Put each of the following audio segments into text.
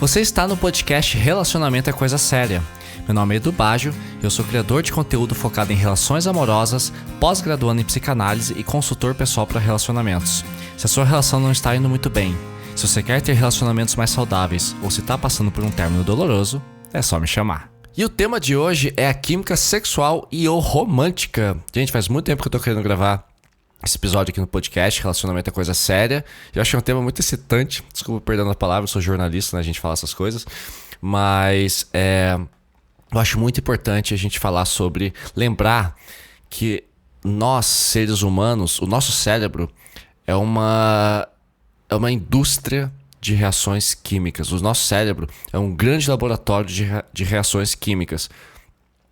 Você está no podcast Relacionamento é Coisa Séria. Meu nome é Edu Baggio, eu sou criador de conteúdo focado em relações amorosas, pós-graduando em psicanálise e consultor pessoal para relacionamentos. Se a sua relação não está indo muito bem, se você quer ter relacionamentos mais saudáveis ou se está passando por um término doloroso, é só me chamar. E o tema de hoje é a química sexual e ou romântica. Gente, faz muito tempo que eu tô querendo gravar esse episódio aqui no podcast, Relacionamento é Coisa Séria. Eu acho que é um tema muito excitante. Desculpa perdendo a palavra, eu sou jornalista, né? A gente fala essas coisas. Mas eu acho muito importante a gente falar sobre... Lembrar que nós, seres humanos, o nosso cérebro é uma indústria de reações químicas. O nosso cérebro é um grande laboratório de reações químicas.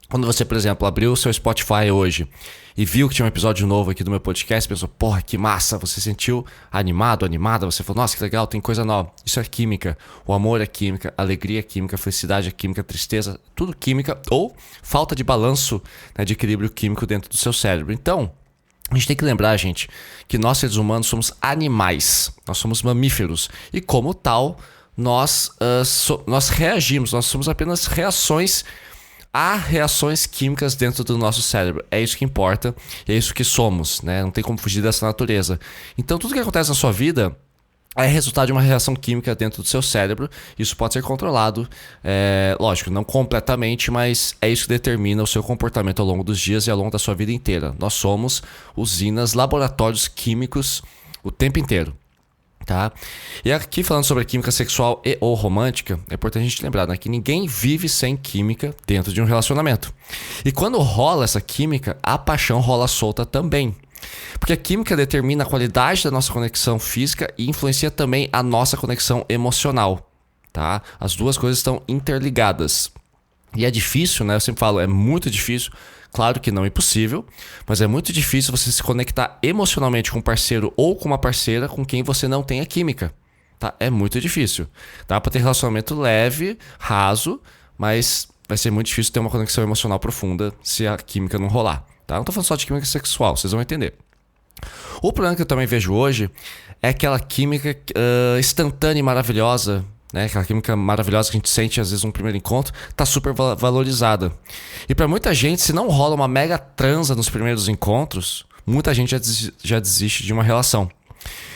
Quando você, por exemplo, abriu o seu Spotify hoje e viu que tinha um episódio novo aqui do meu podcast, pensou, porra, que massa, você se sentiu animado, animada, você falou, nossa, que legal, tem coisa nova. Isso é química. O amor é química, a alegria é química, a felicidade é química, a tristeza, tudo química ou falta de balanço, né, de equilíbrio químico dentro do seu cérebro. Então, a gente tem que lembrar, gente, que nós seres humanos somos animais, nós somos mamíferos e como tal, nós reagimos, nós somos apenas reações a reações químicas dentro do nosso cérebro. É isso que importa e é isso que somos, né? Não tem como fugir dessa natureza. Então tudo que acontece na sua vida é resultado de uma reação química dentro do seu cérebro. Isso pode ser controlado, lógico, não completamente, mas é isso que determina o seu comportamento ao longo dos dias e ao longo da sua vida inteira. Nós somos usinas, laboratórios químicos o tempo inteiro. Tá? E aqui falando sobre a química sexual e ou romântica, é importante a gente lembrar, né, que ninguém vive sem química dentro de um relacionamento. E quando rola essa química, a paixão rola solta também. Porque a química determina a qualidade da nossa conexão física e influencia também a nossa conexão emocional. Tá? As duas coisas estão interligadas. E é difícil, né? Eu sempre falo, é muito difícil. Claro que não é impossível, mas é muito difícil você se conectar emocionalmente com um parceiro ou com uma parceira com quem você não tem a química. Tá? É muito difícil. Dá pra ter relacionamento leve, raso, mas vai ser muito difícil ter uma conexão emocional profunda se a química não rolar. Tá? Não tô falando só de química sexual, vocês vão entender. O problema que eu também vejo hoje é aquela química instantânea e maravilhosa, né? Aquela química maravilhosa que a gente sente às vezes no primeiro encontro, tá super valorizada. E pra muita gente, se não rola uma mega transa nos primeiros encontros, muita gente já desiste de uma relação.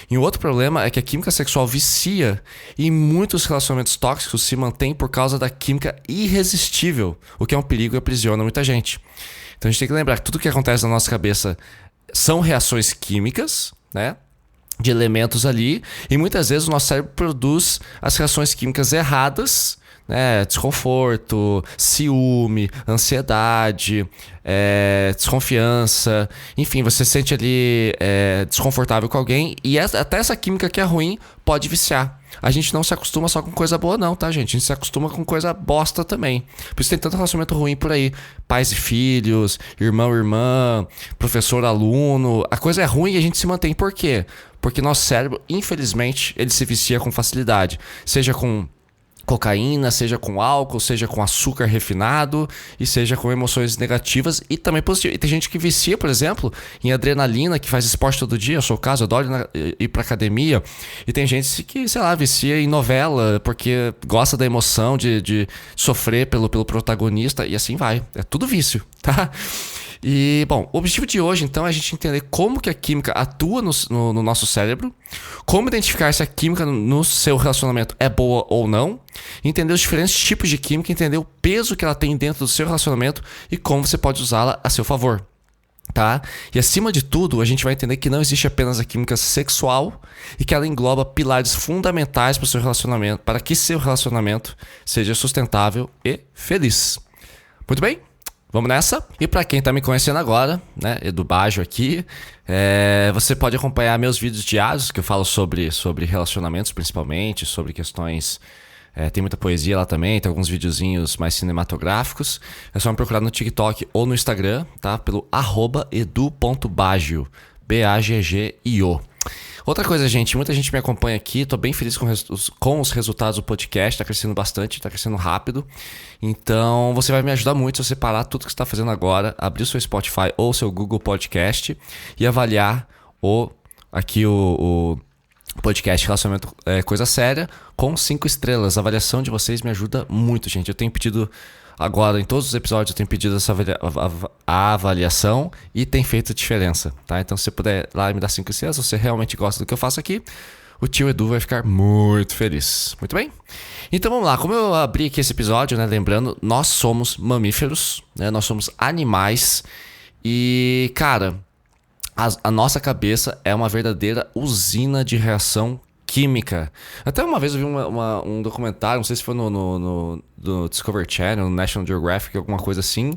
E um outro problema é que a química sexual vicia e muitos relacionamentos tóxicos se mantêm por causa da química irresistível, o que é um perigo e aprisiona muita gente. Então a gente tem que lembrar que tudo que acontece na nossa cabeça são reações químicas, né? De elementos ali, e muitas vezes o nosso cérebro produz as reações químicas erradas, né? Desconforto, ciúme, ansiedade, desconfiança, enfim, você se sente ali desconfortável com alguém e até essa química que é ruim pode viciar. A gente não se acostuma só com coisa boa não, tá, gente? A gente se acostuma com coisa bosta também. Por isso tem tanto relacionamento ruim por aí. Pais e filhos, irmão e irmã, professor, aluno. A coisa é ruim e a gente se mantém. Por quê? Porque nosso cérebro, infelizmente, ele se vicia com facilidade. Seja com cocaína, seja com álcool, seja com açúcar refinado e seja com emoções negativas e também positivas. E tem gente que vicia, por exemplo, em adrenalina, que faz esporte todo dia, eu sou o caso, eu adoro ir pra academia, e tem gente que, sei lá, vicia em novela porque gosta da emoção de sofrer pelo protagonista e assim vai. É tudo vício, tá? E, bom, o objetivo de hoje, então, é a gente entender como que a química atua no nosso cérebro, como identificar se a química no seu relacionamento é boa ou não, entender os diferentes tipos de química, entender o peso que ela tem dentro do seu relacionamento e como você pode usá-la a seu favor, tá? E, acima de tudo, a gente vai entender que não existe apenas a química sexual e que ela engloba pilares fundamentais para o seu relacionamento, para que seu relacionamento seja sustentável e feliz. Muito bem? Vamos nessa? E para quem tá me conhecendo agora, né, Edu Baggio aqui, você pode acompanhar meus vídeos diários que eu falo sobre relacionamentos principalmente, sobre questões... tem muita poesia lá também, tem alguns videozinhos mais cinematográficos. É só me procurar no TikTok ou no Instagram, tá? Pelo @edu.baggio, Baggio. Outra coisa, gente, muita gente me acompanha aqui, tô bem feliz com os resultados do podcast, tá crescendo bastante, tá crescendo rápido. Então, você vai me ajudar muito se você parar tudo que você tá fazendo agora, abrir o seu Spotify ou o seu Google Podcast e avaliar podcast Relacionamento é Coisa Séria, com 5 estrelas. A avaliação de vocês me ajuda muito, gente. Eu tenho pedido agora, em todos os episódios, eu tenho pedido essa avaliação e tem feito diferença, tá? Então, se você puder lá me dar 5 estrelas, se você realmente gosta do que eu faço aqui, o tio Edu vai ficar muito feliz. Muito bem? Então vamos lá, como eu abri aqui esse episódio, né? Lembrando, nós somos mamíferos, né? Nós somos animais e, cara, a nossa cabeça é uma verdadeira usina de reação química. Até uma vez eu vi um documentário, não sei se foi no Discovery Channel, no National Geographic, alguma coisa assim,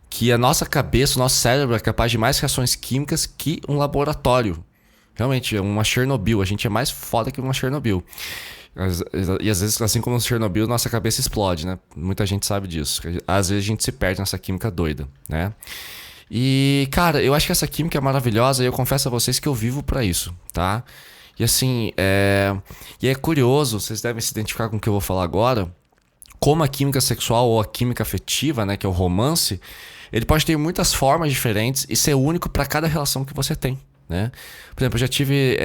que a nossa cabeça, o nosso cérebro é capaz de mais reações químicas que um laboratório. Realmente, é uma Chernobyl. A gente é mais foda que uma Chernobyl. E às vezes, assim como no Chernobyl, nossa cabeça explode, né? Muita gente sabe disso. Às vezes a gente se perde nessa química doida, né? E, cara, eu acho que essa química é maravilhosa e eu confesso a vocês que eu vivo pra isso, tá? E assim, E é curioso, vocês devem se identificar com o que eu vou falar agora, como a química sexual ou a química afetiva, né, que é o romance, ele pode ter muitas formas diferentes e ser único pra cada relação que você tem, né? Por exemplo, eu já tive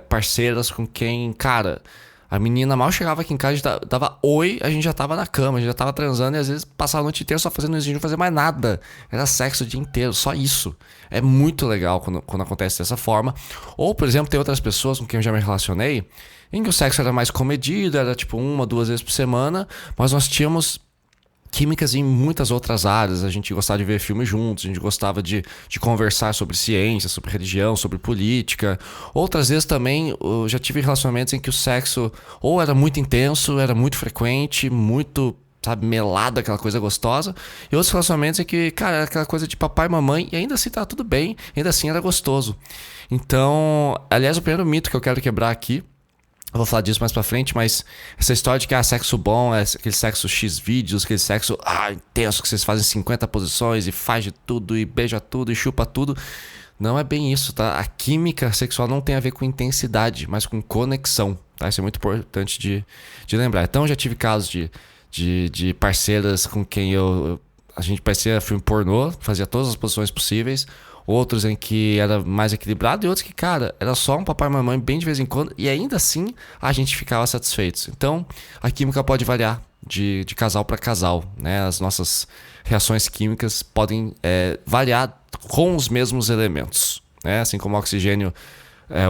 parceiras com quem, cara, a menina mal chegava aqui em casa, a gente dava oi, a gente já tava na cama, a gente já tava transando e às vezes passava a noite inteira só fazendo isso, a gente não fazia mais nada. Era sexo o dia inteiro, só isso. É muito legal quando acontece dessa forma. Ou, por exemplo, tem outras pessoas com quem eu já me relacionei, em que o sexo era mais comedido, era tipo 1 ou 2 vezes por semana, mas nós tínhamos químicas em muitas outras áreas. A gente gostava de ver filmes juntos, a gente gostava de conversar sobre ciência, sobre religião, sobre política. Outras vezes também eu já tive relacionamentos em que o sexo ou era muito intenso, era muito frequente, muito, sabe, melado, aquela coisa gostosa. E outros relacionamentos em que, cara, era aquela coisa de papai e mamãe e ainda assim tá tudo bem, ainda assim era gostoso. Então, aliás, o primeiro mito que eu quero quebrar aqui, eu vou falar disso mais pra frente, mas essa história de que sexo bom é aquele sexo X vídeos, aquele sexo intenso que vocês fazem 50 posições e faz de tudo e beija tudo e chupa tudo. Não é bem isso, tá? A química sexual não tem a ver com intensidade, mas com conexão, tá? Isso é muito importante de lembrar. Então, eu já tive casos de parceiras com quem a gente parecia filme pornô, fazia todas as posições possíveis. Outros em que era mais equilibrado e outros que, cara, era só um papai e mamãe bem de vez em quando e ainda assim a gente ficava satisfeito. Então, a química pode variar de casal para casal, né? As nossas reações químicas podem variar com os mesmos elementos, né? Assim como o oxigênio,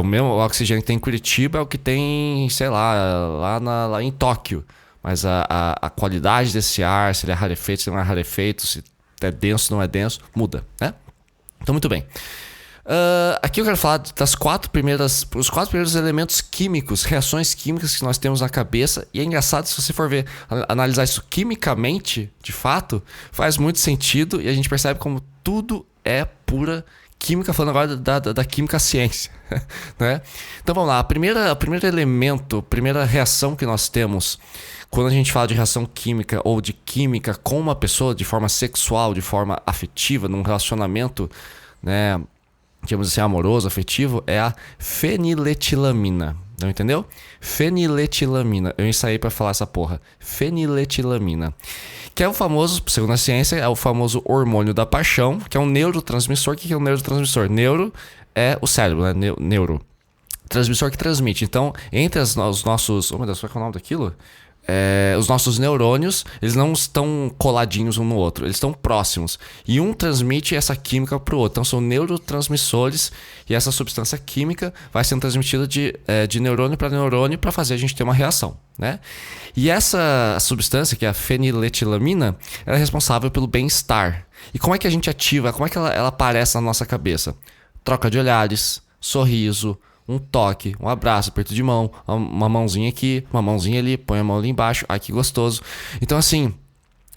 o mesmo oxigênio que tem em Curitiba é o que tem, sei lá, lá em Tóquio. Mas a qualidade desse ar, se ele é rarefeito, se não é rarefeito, se é denso, não é denso, muda, né? Então, muito bem. Aqui eu quero falar os 4 primeiros elementos químicos, reações químicas que nós temos na cabeça. E é engraçado, se você for ver, analisar isso quimicamente, de fato, faz muito sentido. E a gente percebe como tudo é pura química, falando agora da química ciência. Né? Então vamos lá, o primeiro elemento, a primeira reação que nós temos quando a gente fala de reação química ou de química com uma pessoa de forma sexual, de forma afetiva, num relacionamento, né, digamos assim, amoroso, afetivo, é a feniletilamina. Não entendeu? Feniletilamina. Eu ensaiei pra falar essa porra. Feniletilamina. Que é o famoso, segundo a ciência, é o famoso hormônio da paixão, que é um neurotransmissor. O que é um neurotransmissor? Neuro é o cérebro, né? Neuro. Transmissor que transmite. Então, entre os nossos... Oh, meu Deus, qual é o nome daquilo? Os nossos neurônios, eles não estão coladinhos um no outro, eles estão próximos. E um transmite essa química para o outro. Então são neurotransmissores e essa substância química vai sendo transmitida de neurônio para neurônio para fazer a gente ter uma reação, né? E essa substância, que é a feniletilamina, ela é responsável pelo bem-estar. E como é que a gente ativa? Como é que ela aparece na nossa cabeça? Troca de olhares, sorriso, um toque, um abraço, aperto de mão, uma mãozinha aqui, uma mãozinha ali, põe a mão ali embaixo, ai que gostoso. Então assim,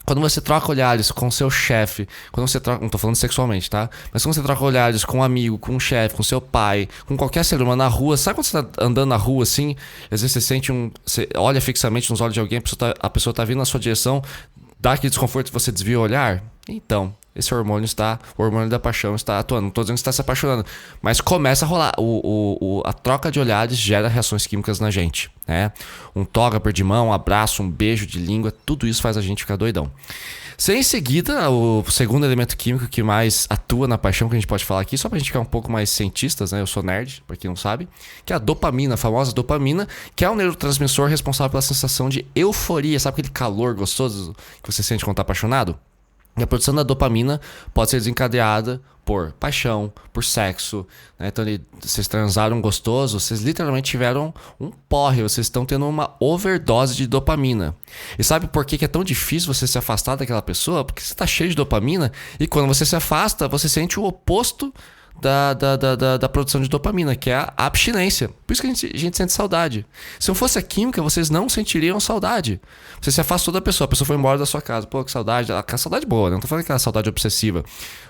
quando você troca olhares com seu chefe, quando você troca, não tô falando sexualmente, tá? Mas quando você troca olhares com um amigo, com um chefe, com seu pai, com qualquer ser humano na rua, sabe quando você tá andando na rua assim, às vezes você sente você olha fixamente nos olhos de alguém, a pessoa tá vindo na sua direção, dá aquele desconforto e você desvia o olhar? Então, esse hormônio o hormônio da paixão está atuando. Não tô dizendo que você está se apaixonando, mas começa a rolar. A troca de olhares gera reações químicas na gente, né? Um toga de mão, um abraço, um beijo de língua, tudo isso faz a gente ficar doidão. Em seguida, o segundo elemento químico que mais atua na paixão, que a gente pode falar aqui, só pra gente ficar um pouco mais cientistas, né? Eu sou nerd, pra quem não sabe, que é a dopamina, a famosa dopamina, que é um neurotransmissor responsável pela sensação de euforia. Sabe aquele calor gostoso que você sente quando tá apaixonado? E a produção da dopamina pode ser desencadeada por paixão, por sexo, né? Então vocês transaram gostoso, vocês literalmente tiveram um porre, vocês estão tendo uma overdose de dopamina. E sabe por que é tão difícil você se afastar daquela pessoa? Porque você está cheio de dopamina e quando você se afasta, você sente o oposto da produção de dopamina, que é a abstinência. Por isso que a gente sente saudade. Se não fosse a química, vocês não sentiriam saudade. Você se afastou da pessoa, a pessoa foi embora da sua casa. Pô, que saudade. Aquela saudade boa, né? Não tô falando aquela saudade obsessiva.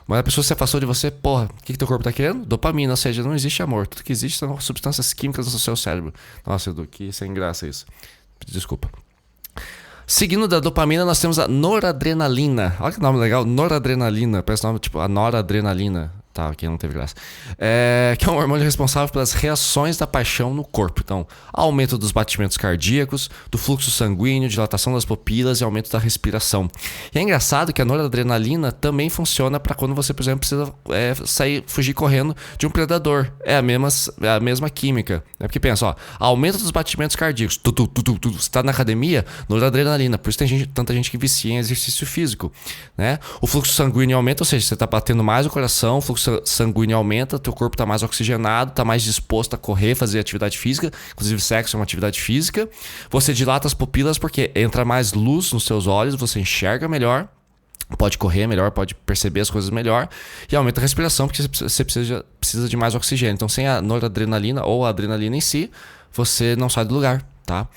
Mas a pessoa se afastou de você, porra, o que teu corpo tá querendo? Dopamina, ou seja, não existe amor. Tudo que existe são substâncias químicas no seu cérebro. Nossa, Edu, que sem graça isso. Desculpa. Seguindo da dopamina, nós temos a noradrenalina. Olha que nome legal, noradrenalina. Parece nome tipo a noradrenalina. Tá, aqui não teve graça. Que é um hormônio responsável pelas reações da paixão no corpo. Então, aumento dos batimentos cardíacos, do fluxo sanguíneo, dilatação das pupilas e aumento da respiração. E é engraçado que a noradrenalina também funciona para quando você, por exemplo, precisa fugir correndo de um predador. É a mesma química. Né? Porque pensa, ó, aumento dos batimentos cardíacos. Você está na academia, noradrenalina. Por isso tem tanta gente que vicia em exercício físico. Né? O fluxo sanguíneo aumenta, ou seja, você está batendo mais o coração, o fluxo sanguíneo aumenta, teu corpo está mais oxigenado, está mais disposto a correr, fazer atividade física, inclusive sexo é uma atividade física. Você dilata as pupilas porque entra mais luz nos seus olhos, você enxerga melhor, pode correr melhor, pode perceber as coisas melhor e aumenta a respiração porque você precisa de mais oxigênio. Então sem a noradrenalina ou a adrenalina em si, você não sai do lugar. Tá?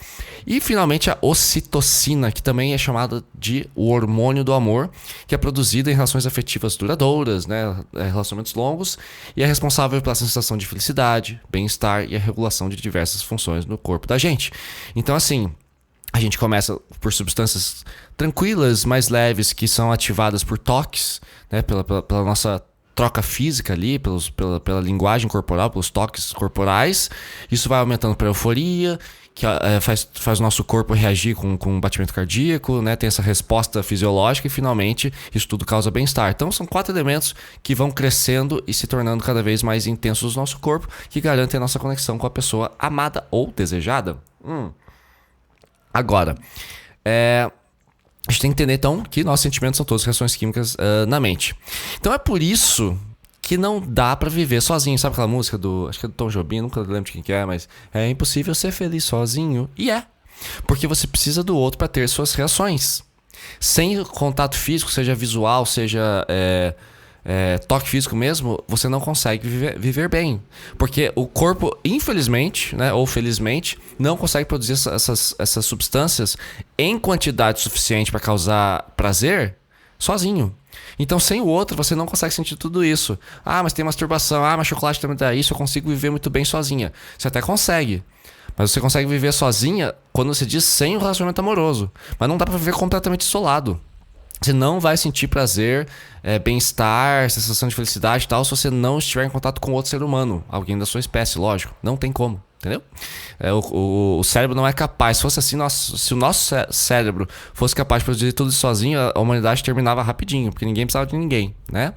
E finalmente a ocitocina, que também é chamada de o hormônio do amor, que é produzida em relações afetivas duradouras, né? Relacionamentos longos, e é responsável pela sensação de felicidade, bem-estar e a regulação de diversas funções no corpo da gente. Então assim, a gente começa por substâncias tranquilas, mais leves, que são ativadas por toques, né? Pela nossa troca física ali, pela linguagem corporal, pelos toques corporais. Isso vai aumentando para euforia, que faz o nosso corpo reagir com um batimento cardíaco, né? Tem essa resposta fisiológica e finalmente isso tudo causa bem-estar. Então são 4 elementos que vão crescendo e se tornando cada vez mais intensos no nosso corpo, que garantem a nossa conexão com a pessoa amada ou desejada. Agora, a gente tem que entender então que nossos sentimentos são todas reações químicas na mente. Então é por isso que não dá pra viver sozinho. Sabe aquela música acho que é do Tom Jobim, nunca lembro de quem é, mas é impossível ser feliz sozinho. E porque você precisa do outro para ter suas reações. Sem contato físico, seja visual, seja toque físico mesmo, você não consegue viver bem. Porque o corpo, infelizmente, né, ou felizmente, não consegue produzir essas substâncias em quantidade suficiente para causar prazer sozinho. Então, sem o outro, você não consegue sentir tudo isso. Ah, mas tem masturbação. Ah, mas chocolate também dá isso. Eu consigo viver muito bem sozinha. Você até consegue. Mas você consegue viver sozinha quando você diz sem um relacionamento amoroso. Mas não dá pra viver completamente isolado. Você não vai sentir prazer, bem-estar, sensação de felicidade e tal, se você não estiver em contato com outro ser humano. Alguém da sua espécie, lógico. Não tem como. Entendeu? O cérebro não é capaz. Se fosse assim, se o nosso cérebro fosse capaz de produzir tudo isso sozinho, a humanidade terminava rapidinho, porque ninguém precisava de ninguém, né?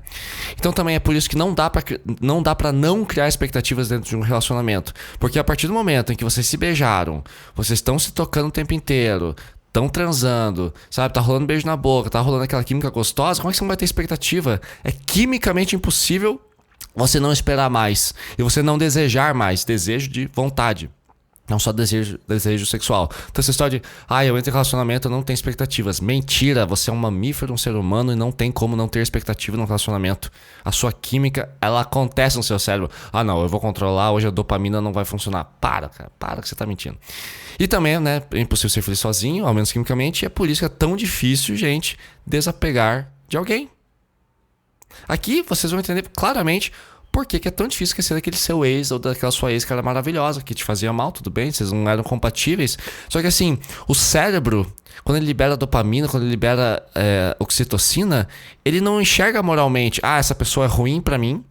Então também é por isso que não dá pra não criar expectativas dentro de um relacionamento. Porque a partir do momento em que vocês se beijaram, vocês estão se tocando o tempo inteiro, estão transando, sabe? Tá rolando beijo na boca, tá rolando aquela química gostosa, como é que você não vai ter expectativa? É quimicamente impossível você não esperar mais e você não desejar mais. Desejo de vontade, não só desejo sexual. Então essa história de eu entro em relacionamento, eu não tenho expectativas. Mentira, você é um mamífero, um ser humano, e não tem como não ter expectativa no relacionamento. A sua química, ela acontece no seu cérebro. Não, eu vou controlar, hoje a dopamina não vai funcionar. Para, cara, para que você tá mentindo. E também, né, é impossível ser feliz sozinho, ao menos quimicamente, e é por isso que é tão difícil, gente, desapegar de alguém. Aqui vocês vão entender claramente Por que que é tão difícil esquecer daquele seu ex ou daquela sua ex que era maravilhosa, que te fazia mal, tudo bem, vocês não eram compatíveis. Só que assim, o cérebro, quando ele libera dopamina, quando ele libera oxitocina, ele não enxerga moralmente, essa pessoa é ruim pra mim,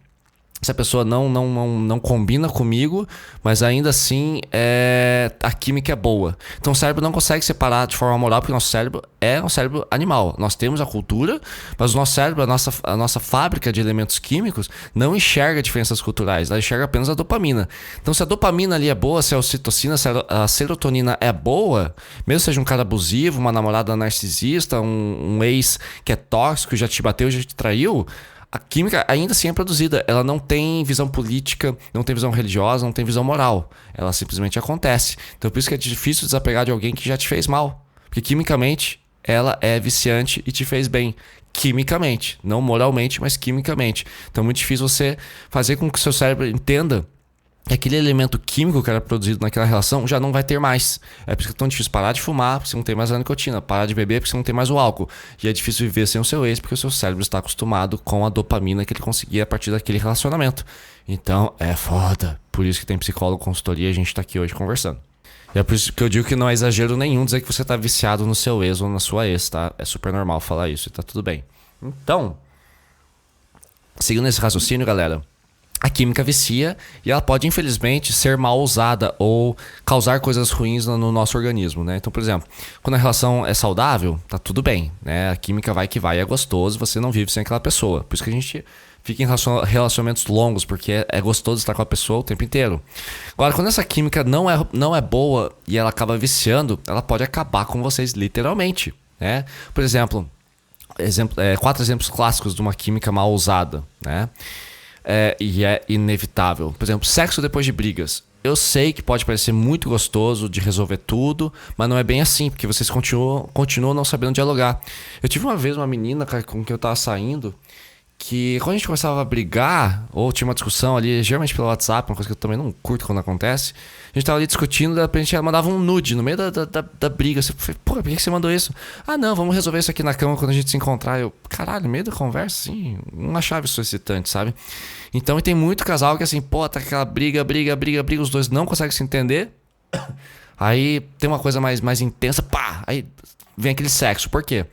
essa pessoa não combina comigo, mas ainda assim a química é boa. Então o cérebro não consegue separar de forma moral, porque o nosso cérebro é um cérebro animal. Nós temos a cultura, mas o nosso cérebro, a nossa fábrica de elementos químicos, não diferenças culturais. Ela enxerga apenas a dopamina. Então se a dopamina ali é boa, se a ocitocina, se a serotonina é boa, mesmo seja um cara abusivo, uma namorada narcisista, um ex que é tóxico, já te bateu, já te traiu, a química ainda assim é produzida. Ela não tem visão política, não tem visão religiosa, não tem visão moral. Ela simplesmente acontece. Então por isso que é difícil desapegar de alguém que já te fez mal. Porque quimicamente ela é viciante e te fez bem. Quimicamente. Não moralmente, mas quimicamente. Então é muito difícil você fazer com que o seu cérebro entenda que aquele elemento químico que era produzido naquela relação já não vai ter mais. É por isso que é tão difícil parar de fumar, porque você não tem mais a nicotina. Parar de beber, porque você não tem mais o álcool. E é difícil viver sem o seu ex, porque o seu cérebro está acostumado com a dopamina que ele conseguia a partir daquele relacionamento. Então, é foda. Por isso que tem psicólogo, consultoria, e a gente tá aqui hoje conversando. E é por isso que eu digo que não é exagero nenhum dizer que você tá viciado no seu ex ou na sua ex, tá? É super normal falar isso e tá tudo bem. Então, seguindo esse raciocínio, galera, a química vicia e ela pode, infelizmente, ser mal usada ou causar coisas ruins no nosso organismo, né? Então, por exemplo, quando a relação é saudável, tá tudo bem, né? A química vai que vai, é gostoso, você não vive sem aquela pessoa. Por isso que a gente fica em relacionamentos longos, porque é gostoso estar com a pessoa o tempo inteiro. Agora, quando essa química não é boa e ela acaba viciando, ela pode acabar com vocês literalmente, né? Por exemplo, 4 exemplos clássicos de uma química mal usada, né? E é inevitável. Por exemplo, sexo depois de brigas. Eu sei que pode parecer muito gostoso de resolver tudo, mas não é bem assim, porque vocês continuam não sabendo dialogar. Eu tive uma vez uma menina com quem eu tava saindo, que quando a gente começava a brigar, ou tinha uma discussão ali, geralmente pelo WhatsApp, uma coisa que eu também não curto quando acontece, a gente tava ali discutindo, de repente ela mandava um nude no meio da briga. Você falou, pô, por que você mandou isso? Não, vamos resolver isso aqui na cama quando a gente se encontrar. Eu, caralho, no meio da conversa, assim, não achava isso excitante, sabe? Então tem muito casal que assim, pô, tá aquela briga, os dois não conseguem se entender. Aí tem uma coisa mais intensa, pá, aí vem aquele sexo. Por quê?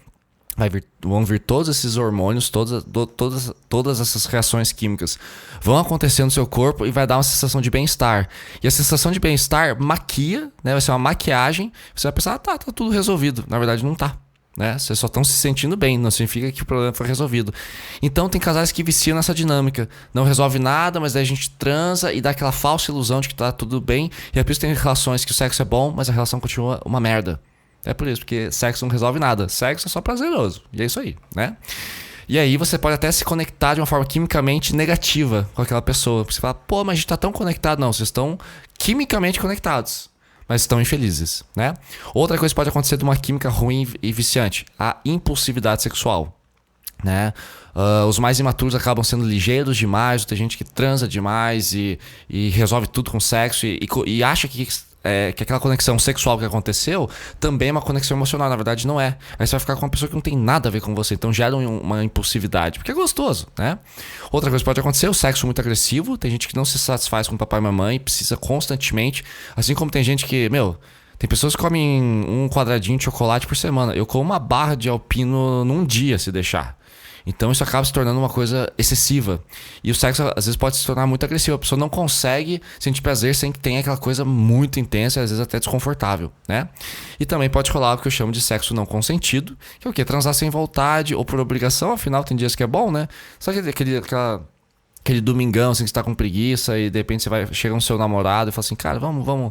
Vão vir todos esses hormônios, todas essas reações químicas vão acontecer no seu corpo e vai dar uma sensação de bem-estar. E a sensação de bem-estar maquia, né? Vai ser uma maquiagem. Você vai pensar, tá tudo resolvido. Na verdade não tá, né? Vocês só estão se sentindo bem, não significa que o problema foi resolvido. Então tem casais que viciam nessa dinâmica. Não resolve nada, mas daí a gente transa e dá aquela falsa ilusão de que tá tudo bem. E é por isso que tem relações que o sexo é bom, mas a relação continua uma merda. É por isso, porque sexo não resolve nada. Sexo é só prazeroso. E é isso aí, né? E aí você pode até se conectar de uma forma quimicamente negativa com aquela pessoa. Você fala, pô, mas a gente tá tão conectado. Não, vocês estão quimicamente conectados, mas estão infelizes, né? Outra coisa que pode acontecer de uma química ruim e viciante, a impulsividade sexual, né? Os mais imaturos acabam sendo ligeiros demais. Tem gente que transa demais e resolve tudo com sexo e acha que aquela conexão sexual que aconteceu também é uma conexão emocional. Na verdade não é. Aí você vai ficar com uma pessoa que não tem nada a ver com você. Então gera uma impulsividade, porque é gostoso, né? Outra coisa que pode acontecer, o sexo muito agressivo. Tem gente que não se satisfaz com papai e mamãe, precisa constantemente. Assim como tem gente que, tem pessoas que comem um quadradinho de chocolate por semana. Eu como uma barra de alpino num dia, se deixar. Então isso acaba se tornando uma coisa excessiva. E o sexo às vezes pode se tornar muito agressivo. A pessoa não consegue sentir prazer sem que tenha aquela coisa muito intensa e às vezes até desconfortável, né? E também pode rolar o que eu chamo de sexo não consentido, que é o quê? Transar sem vontade ou por obrigação. Afinal tem dias que é bom, né? Só que aquele domingão assim que você tá com preguiça e de repente chega um seu namorado e fala assim, cara, vamos dar uma...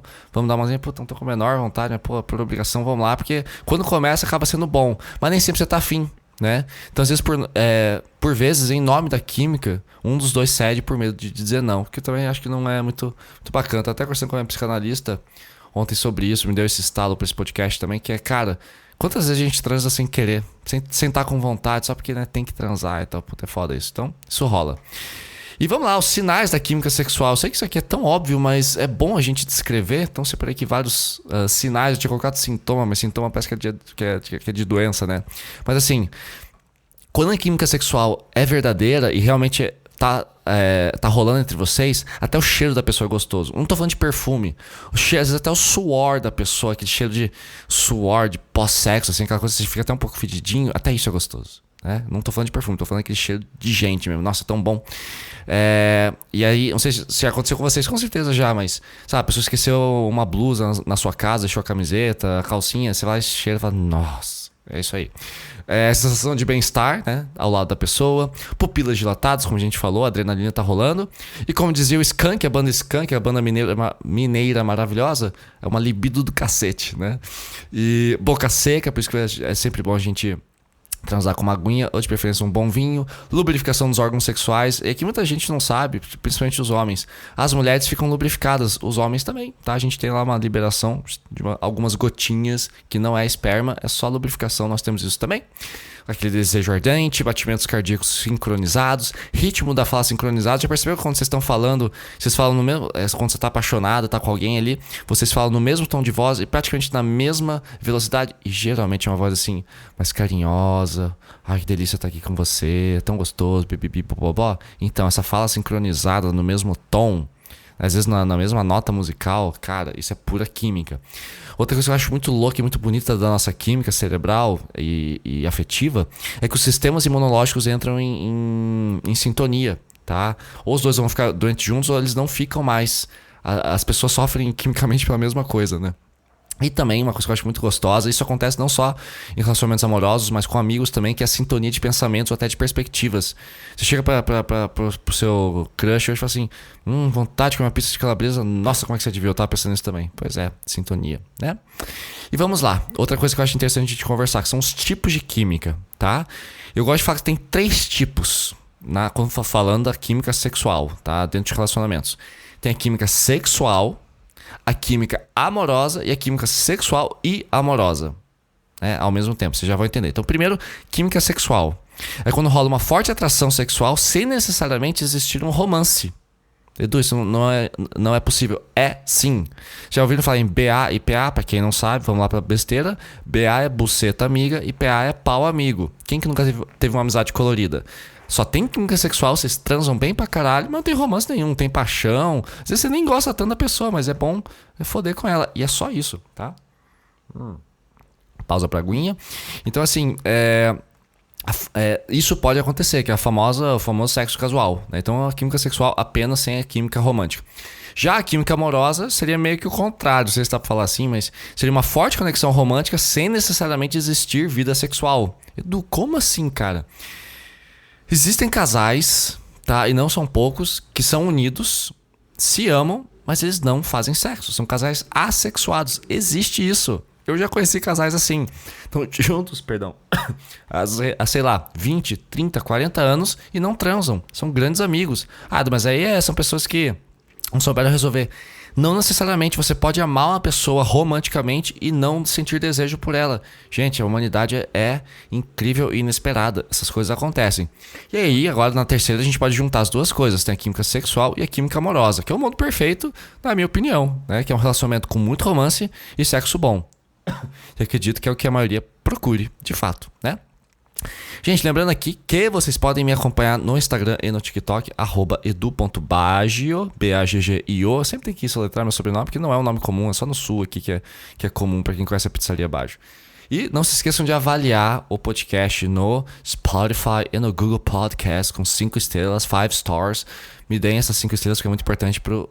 Pô, não tô com a menor vontade, né? Pô, por obrigação vamos lá, porque quando começa acaba sendo bom. Mas nem sempre você tá afim, né? Então às vezes por vezes em nome da química um dos dois cede por medo de dizer não, que eu também acho que não é muito bacana. Tô até conversando com a minha psicanalista ontem sobre isso, me deu esse estalo pra esse podcast também, que é, cara, quantas vezes a gente transa sem querer, sem estar com vontade, só porque, né, tem que transar e tal. Puta, é foda isso. Então isso rola. E vamos lá, os sinais da química sexual. Eu sei que isso aqui é tão óbvio, mas é bom a gente descrever. Então separei aqui vários sinais. Eu tinha colocado sintoma, mas sintoma parece que é de doença, né? Mas assim, quando a química sexual é verdadeira e realmente tá rolando entre vocês, até o cheiro da pessoa é gostoso. Não tô falando de perfume. O cheiro, às vezes até o suor da pessoa, aquele cheiro de suor, de pós-sexo, assim, aquela coisa que você fica até um pouco fedidinho, até isso é gostoso. Né? Não tô falando de perfume, tô falando daquele cheiro de gente mesmo. Nossa, tão bom. E aí, não sei se aconteceu com vocês, com certeza já, mas, sabe, a pessoa esqueceu uma blusa na sua casa, deixou a camiseta, a calcinha, você vai, cheira e fala, nossa, é isso aí. Sensação de bem-estar, né, ao lado da pessoa, pupilas dilatadas, como a gente falou, a adrenalina tá rolando. E como dizia o Skank, a banda mineira maravilhosa, é uma libido do cacete, né? E boca seca, por isso que é sempre bom a gente transar com uma aguinha, ou de preferência um bom vinho, lubrificação dos órgãos sexuais. É que muita gente não sabe, principalmente os homens. As mulheres ficam lubrificadas, os homens também, tá? A gente tem lá uma liberação de algumas gotinhas que não é esperma, é só lubrificação, nós temos isso também. Aquele desejo ardente, batimentos cardíacos sincronizados, ritmo da fala sincronizado. Já percebeu que quando vocês estão falando, vocês falam no mesmo, quando você tá apaixonado, tá com alguém ali, vocês falam no mesmo tom de voz e praticamente na mesma velocidade. E geralmente é uma voz assim, mais carinhosa. Ai, que delícia estar aqui com você, é tão gostoso, bibibi, bobobó. Então, essa fala sincronizada no mesmo tom, às vezes na mesma nota musical, cara, isso é pura química. Outra coisa que eu acho muito louca e muito bonita da nossa química cerebral e afetiva é que os sistemas imunológicos entram em sintonia, tá? Ou os dois vão ficar doentes juntos ou eles não ficam mais. As pessoas sofrem quimicamente pela mesma coisa, né? E também uma coisa que eu acho muito gostosa, isso acontece não só em relacionamentos amorosos, mas com amigos também, que é a sintonia de pensamentos ou até de perspectivas. Você chega pro seu crush e fala assim, vontade de comer uma pizza de calabresa, nossa, como é que você adivinhou? Eu tava pensando nisso também. Pois é, sintonia, né? E vamos lá, outra coisa que eu acho interessante de conversar, que são os tipos de química, tá? Eu gosto de falar que tem 3 tipos, quando falando da química sexual, tá? Dentro de relacionamentos. Tem a química sexual, a química amorosa e a química sexual e amorosa, né, ao mesmo tempo, vocês já vão entender. Então, primeiro, química sexual. É quando rola uma forte atração sexual sem necessariamente existir um romance. Edu, isso não é possível. É sim. Já ouviram falar em BA e PA? Pra quem não sabe, vamos lá pra besteira. BA é buceta amiga e PA é pau amigo. Quem que nunca teve uma amizade colorida? Só tem química sexual, vocês transam bem pra caralho, mas não tem romance nenhum, não tem paixão. Às vezes você nem gosta tanto da pessoa, mas é bom foder com ela. E é só isso, tá? Pausa pra aguinha. Então, assim, isso pode acontecer, que é o famoso sexo casual, né? Então, a química sexual apenas sem a química romântica. Já a química amorosa seria meio que o contrário, não sei se dá pra falar assim, mas seria uma forte conexão romântica sem necessariamente existir vida sexual. Edu, como assim, cara? Existem casais, tá? E não são poucos, que são unidos, se amam, mas eles não fazem sexo. São casais assexuados. Existe isso. Eu já conheci casais assim. Estão juntos, há, sei lá, 20, 30, 40 anos e não transam. São grandes amigos. Mas aí são pessoas que não souberam resolver. Não necessariamente você pode amar uma pessoa romanticamente e não sentir desejo por ela. Gente, a humanidade é incrível e inesperada. Essas coisas acontecem. E aí, agora na terceira, a gente pode juntar as duas coisas. Tem a química sexual e a química amorosa, que é o mundo perfeito, na minha opinião, né? Que é um relacionamento com muito romance e sexo bom. Eu acredito que é o que a maioria procure, de fato, né? Gente, lembrando aqui que vocês podem me acompanhar no Instagram e no TikTok, @edu.baggio, B-A-G-G-I-O. Sempre tem que soletrar meu sobrenome, porque não é um nome comum, é só no sul aqui que é comum para quem conhece a pizzaria Baggio. E não se esqueçam de avaliar o podcast no Spotify e no Google Podcast com 5 estrelas, 5 stars. Me deem essas 5 estrelas, que é muito importante pro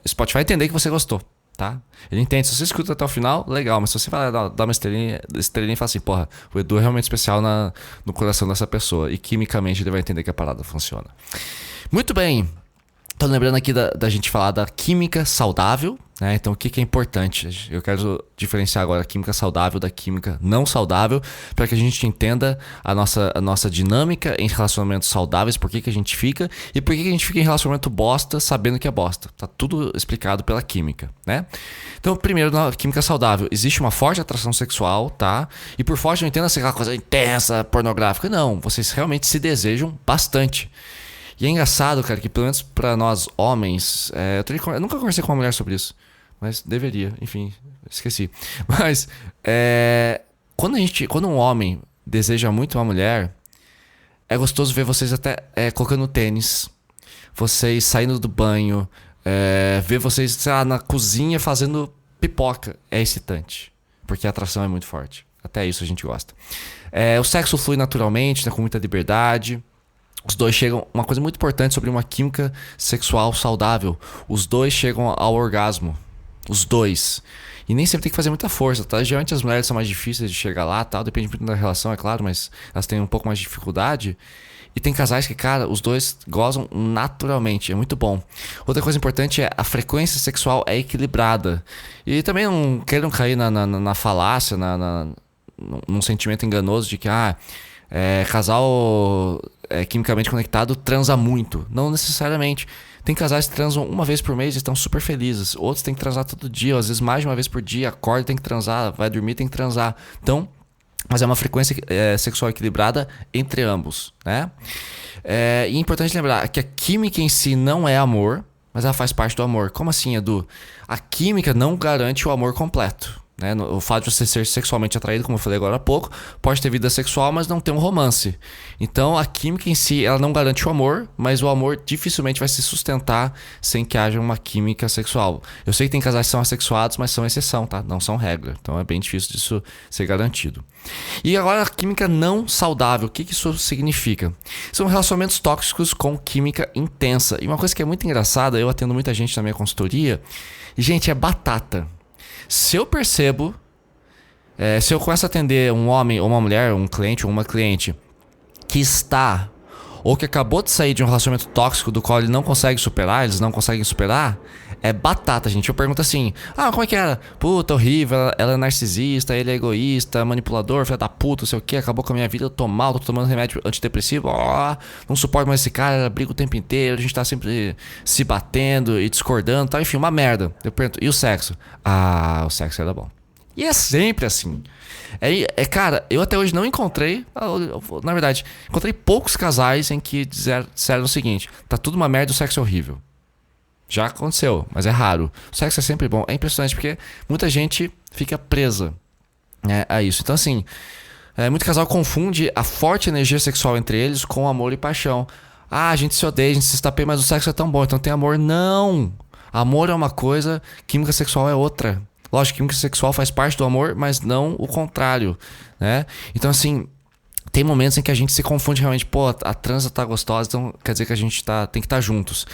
Spotify entender que você gostou. Tá? Ele entende, se você escuta até o final, legal, mas se você vai dar uma estrelinha e fala assim, porra, o Edu é realmente especial no coração dessa pessoa, e quimicamente ele vai entender que a parada funciona. Muito bem, tô lembrando aqui da gente falar da química saudável, né? Então o que é importante? Eu quero diferenciar agora a química saudável da química não saudável, para que a gente entenda a nossa dinâmica em relacionamentos saudáveis, por que a gente fica e por que a gente fica em relacionamento bosta sabendo que é bosta. Tá tudo explicado pela química, né? Então, primeiro, na química saudável, existe uma forte atração sexual, tá? E por forte não entenda assim, aquela coisa intensa, pornográfica. Não, vocês realmente se desejam bastante. E é engraçado, cara, que pelo menos pra nós homens, eu nunca conversei com uma mulher sobre isso, mas deveria, enfim, esqueci. Mas quando um homem deseja muito uma mulher, É gostoso ver vocês até colocando tênis, vocês saindo do banho, ver vocês, sei lá, na cozinha fazendo pipoca. É excitante, porque a atração é muito forte. Até isso a gente gosta. O sexo flui naturalmente, né, com muita liberdade. Os dois chegam... Uma coisa muito importante sobre uma química sexual saudável. Os dois chegam ao orgasmo. Os dois. E nem sempre tem que fazer muita força, tá? Geralmente as mulheres são mais difíceis de chegar lá, tal. Depende muito da relação, é claro, mas elas têm um pouco mais de dificuldade. E tem casais que, cara, os dois gozam naturalmente. É muito bom. Outra coisa importante é a frequência sexual é equilibrada. E também não queiram cair na falácia, num sentimento enganoso de que, casal quimicamente conectado transa muito. Não necessariamente. Tem casais que transam uma vez por mês e estão super felizes. Outros têm que transar todo dia, ou às vezes mais de uma vez por dia. Acorda, tem que transar, vai dormir, tem que transar. Então, mas é uma frequência sexual equilibrada entre ambos, né? E é importante lembrar que a química em si não é amor, mas ela faz parte do amor. Como assim, Edu? A química não garante o amor completo. Né? O fato de você ser sexualmente atraído, como eu falei agora há pouco, pode ter vida sexual, mas não ter um romance. Então a química em si, ela não garante o amor, mas o amor dificilmente vai se sustentar sem que haja uma química sexual. Eu sei que tem casais que são assexuados, mas são exceção, tá? Não são regra. Então é bem difícil disso ser garantido. E agora a química não saudável, o que isso significa? São relacionamentos tóxicos com química intensa. E uma coisa que é muito engraçada, eu atendo muita gente na minha consultoria, e gente, é batata. Se eu percebo, se eu começo a atender um homem ou uma mulher, um cliente ou uma cliente que está ou que acabou de sair de um relacionamento tóxico do qual ele não consegue superar, eles não conseguem superar, é batata, gente. Eu pergunto assim, como é que era? Puta, horrível, ela é narcisista, ele é egoísta, manipulador, filho da puta, não sei o que, acabou com a minha vida, eu tô mal, tô tomando remédio antidepressivo, não suporto mais esse cara, briga o tempo inteiro, a gente tá sempre se batendo e discordando, tá? Enfim, uma merda. Eu pergunto, e o sexo? O sexo era bom. E é sempre assim. Cara, eu até hoje não encontrei, na verdade, encontrei poucos casais em que disseram o seguinte, tá tudo uma merda, o sexo é horrível. Já aconteceu, mas é raro. O sexo é sempre bom. É impressionante porque muita gente fica presa, né, a isso. Então assim, muito casal confunde a forte energia sexual entre eles com amor e paixão. A gente se odeia, a gente se estapeia, mas o sexo é tão bom, então tem amor. Não! Amor é uma coisa, química sexual é outra. Lógico, química sexual faz parte do amor, mas não o contrário, né? Então assim, tem momentos em que a gente se confunde realmente. Pô, a transa tá gostosa, então quer dizer que a gente tem que estar juntos.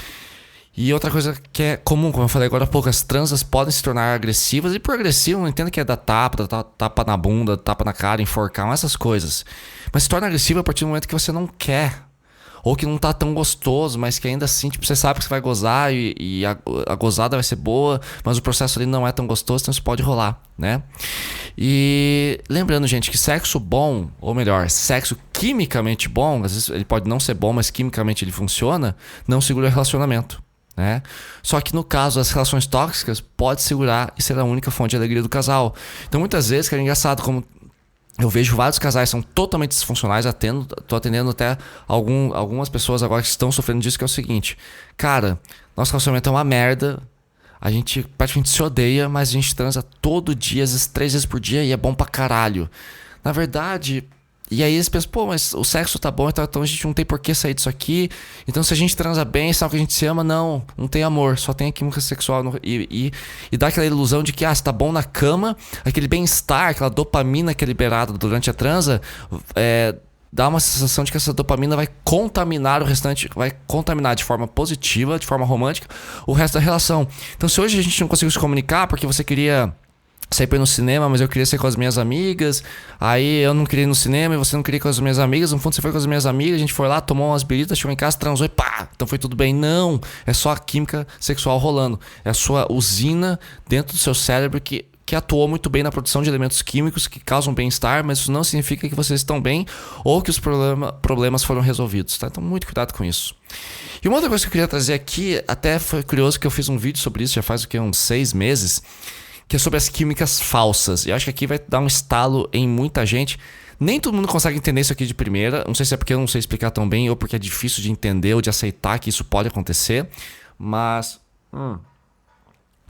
E outra coisa que é comum, como eu falei agora há pouco, as transas podem se tornar agressivas. E por agressivo, não entendo que é dar tapa na bunda, tapa na cara, enforcar, essas coisas. Mas se torna agressiva a partir do momento que você não quer. Ou que não tá tão gostoso, mas que ainda assim, tipo, você sabe que você vai gozar e a gozada vai ser boa, mas o processo ali não é tão gostoso, então isso pode rolar, né? E lembrando, gente, que sexo bom, ou melhor, sexo quimicamente bom, às vezes ele pode não ser bom, mas quimicamente ele funciona, não segura relacionamento, né? Só que no caso das relações tóxicas, pode segurar e ser a única fonte de alegria do casal. Então muitas vezes, que é engraçado como eu vejo vários casais que são totalmente disfuncionais, tô atendendo até algumas pessoas agora que estão sofrendo disso, que é o seguinte, cara, nosso relacionamento é uma merda, a gente praticamente se odeia, mas a gente transa todo dia, às vezes 3 vezes por dia, e é bom pra caralho. Na verdade, e aí eles pensam, pô, mas o sexo tá bom, então a gente não tem por que sair disso aqui, então se a gente transa bem, sabe que a gente se ama, não tem amor, só tem a química sexual, e dá aquela ilusão de que, se tá bom na cama, aquele bem-estar, aquela dopamina que é liberada durante a transa, dá uma sensação de que essa dopamina vai contaminar o restante, vai contaminar de forma positiva, de forma romântica, o resto da relação. Então se hoje a gente não conseguiu se comunicar porque você queria sair pra ir no cinema, mas eu queria sair com as minhas amigas, aí eu não queria ir no cinema e você não queria ir com as minhas amigas, no fundo você foi com as minhas amigas, a gente foi lá, tomou umas biritas, chegou em casa, transou e pá, então foi tudo bem. Não, é só a química sexual rolando, é a sua usina dentro do seu cérebro que atuou muito bem na produção de elementos químicos que causam bem-estar, mas isso não significa que vocês estão bem ou que os problemas foram resolvidos, tá? Então muito cuidado com isso. E uma outra coisa que eu queria trazer aqui, até foi curioso que eu fiz um vídeo sobre isso já faz uns 6 meses, que é sobre as químicas falsas. E eu acho que aqui vai dar um estalo em muita gente. Nem todo mundo consegue entender isso aqui de primeira. Não sei se é porque eu não sei explicar tão bem ou porque é difícil de entender ou de aceitar que isso pode acontecer. Mas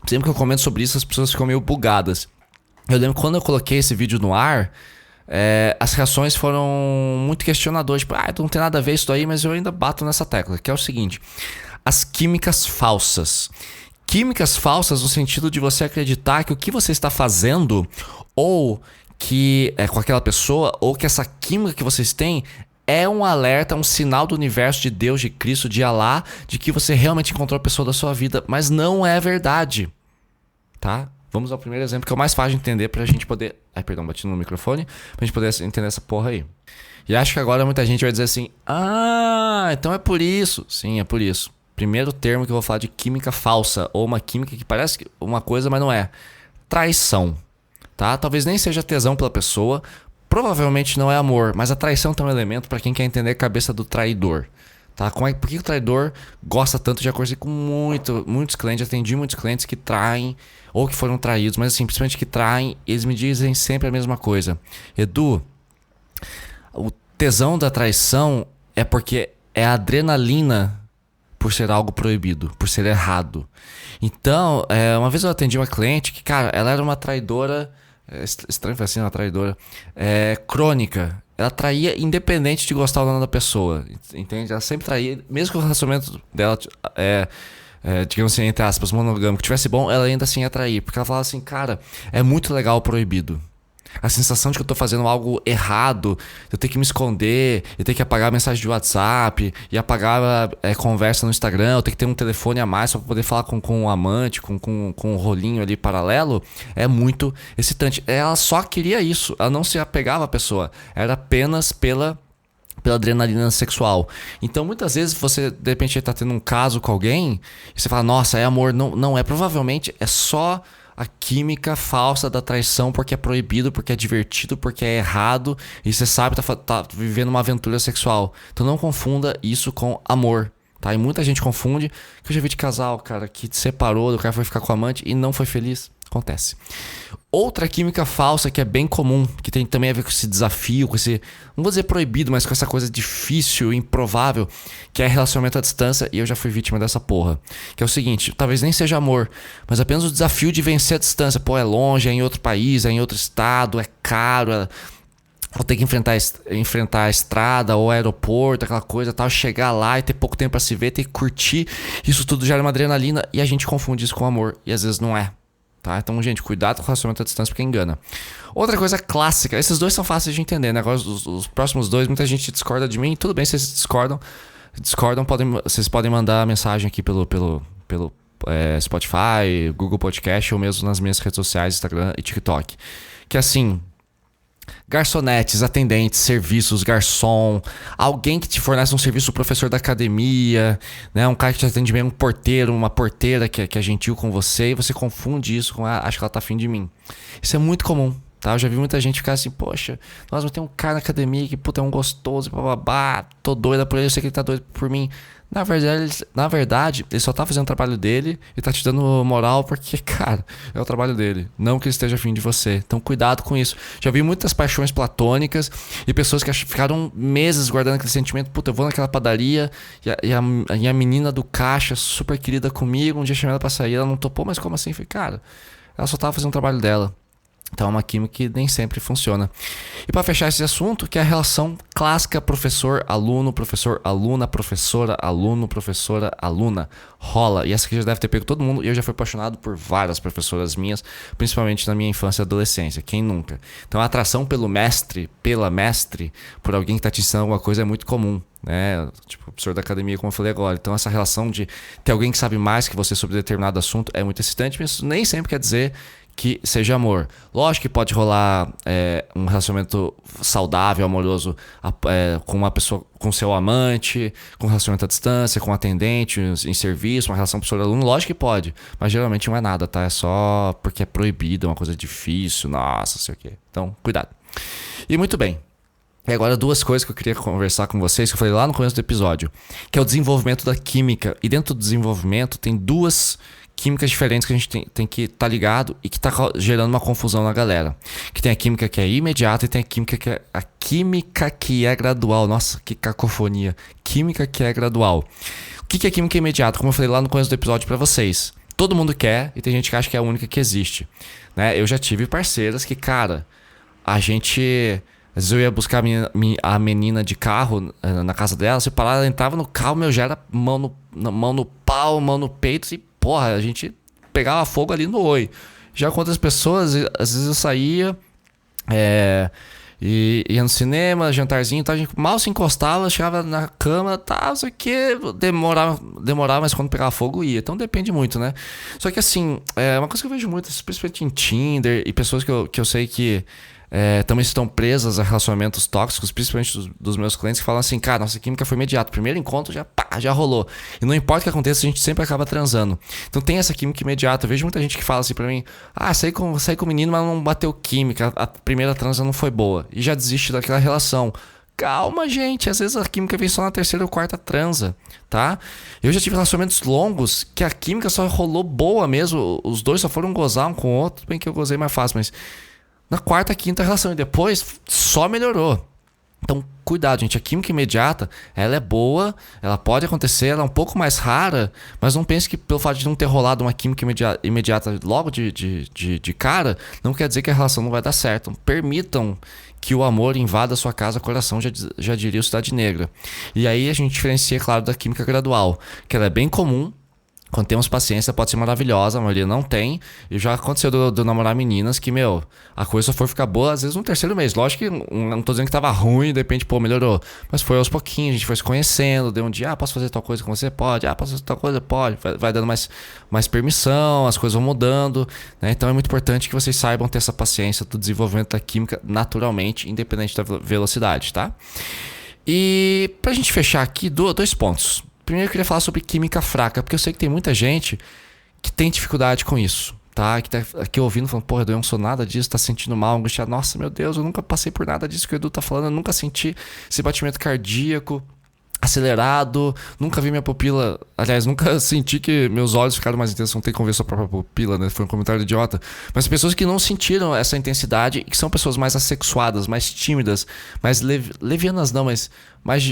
sempre que eu comento sobre isso, as pessoas ficam meio bugadas. Eu lembro quando eu coloquei esse vídeo no ar, as reações foram muito questionadoras. Tipo, não tem nada a ver isso daí, mas eu ainda bato nessa tecla, que é o seguinte: as químicas falsas. Químicas falsas no sentido de você acreditar que o que você está fazendo, ou que com aquela pessoa, ou que essa química que vocês têm é um alerta, um sinal do universo, de Deus, de Cristo, de Alá, de que você realmente encontrou a pessoa da sua vida. Mas não é verdade, tá? Vamos ao primeiro exemplo, que é o mais fácil de entender pra gente poder... bati no microfone. Pra gente poder entender essa porra aí. E acho que agora muita gente vai dizer assim: então é por isso. Sim, é por isso. Primeiro termo que eu vou falar de química falsa, ou uma química que parece uma coisa, mas não é. Traição, tá? Talvez nem seja tesão pela pessoa, provavelmente não é amor, mas a traição tem um elemento para quem quer entender a cabeça do traidor, tá? Por que o traidor gosta tanto de acontecer com muitos clientes? Atendi muitos clientes que traem ou que foram traídos, mas assim, principalmente que traem, eles me dizem sempre a mesma coisa: Edu, o tesão da traição é porque é a adrenalina por ser algo proibido, por ser errado. Então, uma vez eu atendi uma cliente que, cara, ela era uma traidora, estranho foi assim, uma traidora, crônica. Ela traía independente de gostar ou não da pessoa, entende? Ela sempre traía, mesmo que o relacionamento dela, digamos assim, entre aspas, monogâmico, tivesse bom, ela ainda assim ia trair. Porque ela falava assim: cara, é muito legal o proibido. A sensação de que eu tô fazendo algo errado, eu tenho que me esconder, eu tenho que apagar a mensagem de WhatsApp, e apagar a conversa no Instagram, eu tenho que ter um telefone a mais pra poder falar com um amante, com um rolinho ali paralelo, é muito excitante. Ela só queria isso, ela não se apegava à pessoa, era apenas pela adrenalina sexual. Então muitas vezes você de repente tá tendo um caso com alguém e você fala: nossa, é amor. Não é, provavelmente é só a química falsa da traição, porque é proibido, porque é divertido, porque é errado, e você sabe tá vivendo uma aventura sexual. Então não confunda isso com amor, tá? E muita gente confunde, que eu já vi de casal, cara, que separou, o cara foi ficar com a amante e não foi feliz. Acontece. Outra química falsa que é bem comum, que tem também a ver com esse desafio, com esse, não vou dizer proibido, mas com essa coisa difícil, improvável, que é relacionamento à distância, e eu já fui vítima dessa porra. Que é o seguinte: talvez nem seja amor, mas apenas o desafio de vencer a distância. Pô, é longe, é em outro país, é em outro estado, é caro, vou ter que enfrentar a estrada ou aeroporto, aquela coisa tal, chegar lá e ter pouco tempo pra se ver, ter que curtir. Isso tudo gera uma adrenalina e a gente confunde isso com amor, e às vezes não é. Tá? Então, gente, cuidado com o relacionamento à distância, porque engana. Outra coisa clássica, esses dois são fáceis de entender, né? Agora, os próximos dois, muita gente discorda de mim. Tudo bem, se vocês discordam, vocês podem mandar mensagem aqui pelo Spotify, Google Podcast, ou mesmo nas minhas redes sociais, Instagram e TikTok. Que assim: garçonetes, atendentes, serviços, garçom, alguém que te fornece um serviço, o professor da academia, né? Um cara que te atende bem, um porteiro, uma porteira que é gentil com você, e você confunde isso com acho que ela tá afim de mim. Isso é muito comum, tá? Eu já vi muita gente ficar assim: poxa, nossa, mas tem um cara na academia que, puta, é um gostoso, bababá, tô doida por ele, eu sei que ele tá doido por mim. Na verdade, ele só tá fazendo o trabalho dele e tá te dando moral porque, cara, é o trabalho dele. Não que ele esteja afim de você. Então, cuidado com isso. Já vi muitas paixões platônicas e pessoas que ficaram meses guardando aquele sentimento. Puta, eu vou naquela padaria e a menina do caixa, super querida comigo, um dia chamei ela pra sair, ela não topou, mas como assim? Eu falei: cara, ela só tava fazendo o trabalho dela. Então é uma química que nem sempre funciona. E para fechar esse assunto, que é a relação clássica professor-aluno, professor-aluna, professora-aluno, professora-aluna. Rola. E essa aqui já deve ter pego todo mundo. E eu já fui apaixonado por várias professoras minhas, principalmente na minha infância e adolescência. Quem nunca? Então a atração pelo mestre, pela mestre, por alguém que está te ensinando alguma coisa é muito comum, né? Tipo, professor da academia, como eu falei agora. Então essa relação de ter alguém que sabe mais que você sobre determinado assunto é muito excitante, mas isso nem sempre quer dizer que seja amor. Lógico que pode rolar um relacionamento saudável, amoroso, com uma pessoa, com seu amante, com relacionamento à distância, com atendente, em serviço, uma relação professor-aluno. Lógico que pode, mas geralmente não é nada, tá? É só porque é proibido, é uma coisa difícil, nossa, sei o quê. Então, cuidado. E muito bem. E agora duas coisas que eu queria conversar com vocês, que eu falei lá no começo do episódio, que é o desenvolvimento da química. E dentro do desenvolvimento tem duas químicas diferentes que a gente tem que estar ligado e que está gerando uma confusão na galera. Que tem a química que é imediata e tem a química que é gradual. Nossa, que cacofonia. Química que é gradual. O que é química imediata? Como eu falei lá no começo do episódio para vocês. Todo mundo quer e tem gente que acha que é a única que existe, né? Eu já tive parceiras que, cara, a gente... Às vezes eu ia buscar a menina de carro na casa dela, se parar, ela entrava no carro, meu, já era mão no pau, mão no peito, e porra, a gente pegava fogo ali no oi. Já com outras pessoas, às vezes eu saía, e ia no cinema, jantarzinho, tá, a gente mal se encostava, chegava na cama, tá, não sei o que, demorava, mas quando pegava fogo ia. Então depende muito, né? Só que assim, uma coisa que eu vejo muito, principalmente em Tinder, e pessoas que eu sei que também estão presas a relacionamentos tóxicos, principalmente dos meus clientes, que falam assim, cara, nossa química foi imediata, primeiro encontro já rolou, e não importa o que aconteça, a gente sempre acaba transando. Então tem essa química imediata. Eu vejo muita gente que fala assim pra mim, saí com o menino, mas não bateu química, a primeira transa não foi boa, e já desiste daquela relação. Calma, gente, às vezes a química vem só na terceira ou quarta transa, tá? Eu já tive relacionamentos longos que a química só rolou boa mesmo, os dois só foram gozar um com o outro, bem que eu gozei mais fácil, mas na quarta, quinta relação, e depois só melhorou. Então, cuidado, gente. A química imediata, ela é boa, ela pode acontecer, ela é um pouco mais rara, mas não pense que pelo fato de não ter rolado uma química imediata logo de cara, não quer dizer que a relação não vai dar certo. Permitam que o amor invada a sua casa, coração, já diria o Cidade Negra. E aí a gente diferencia, claro, da química gradual, que ela é bem comum. Quando temos paciência, pode ser maravilhosa, a maioria não tem. E já aconteceu de namorar meninas que, a coisa só foi ficar boa, às vezes, no terceiro mês. Lógico que não tô dizendo que tava ruim, de repente, melhorou. Mas foi aos pouquinhos, a gente foi se conhecendo, deu um dia, posso fazer tal coisa com você? Pode. Posso fazer tal coisa? Pode. Vai dando mais permissão, as coisas vão mudando, né? Então é muito importante que vocês saibam ter essa paciência do desenvolvimento da química naturalmente, independente da velocidade, tá? E pra gente fechar aqui, dois pontos. Primeiro eu queria falar sobre química fraca, porque eu sei que tem muita gente que tem dificuldade com isso, tá? Que tá aqui ouvindo, falando, porra, eu não sou nada disso, tá sentindo mal, angustiado. Nossa, meu Deus, eu nunca passei por nada disso que o Edu tá falando, eu nunca senti esse batimento cardíaco acelerado, nunca vi minha pupila, aliás, nunca senti que meus olhos ficaram mais intensos, não tem como ver sua própria pupila, né? Foi um comentário idiota. Mas pessoas que não sentiram essa intensidade e que são pessoas mais assexuadas, mais tímidas, mais levianas não, mas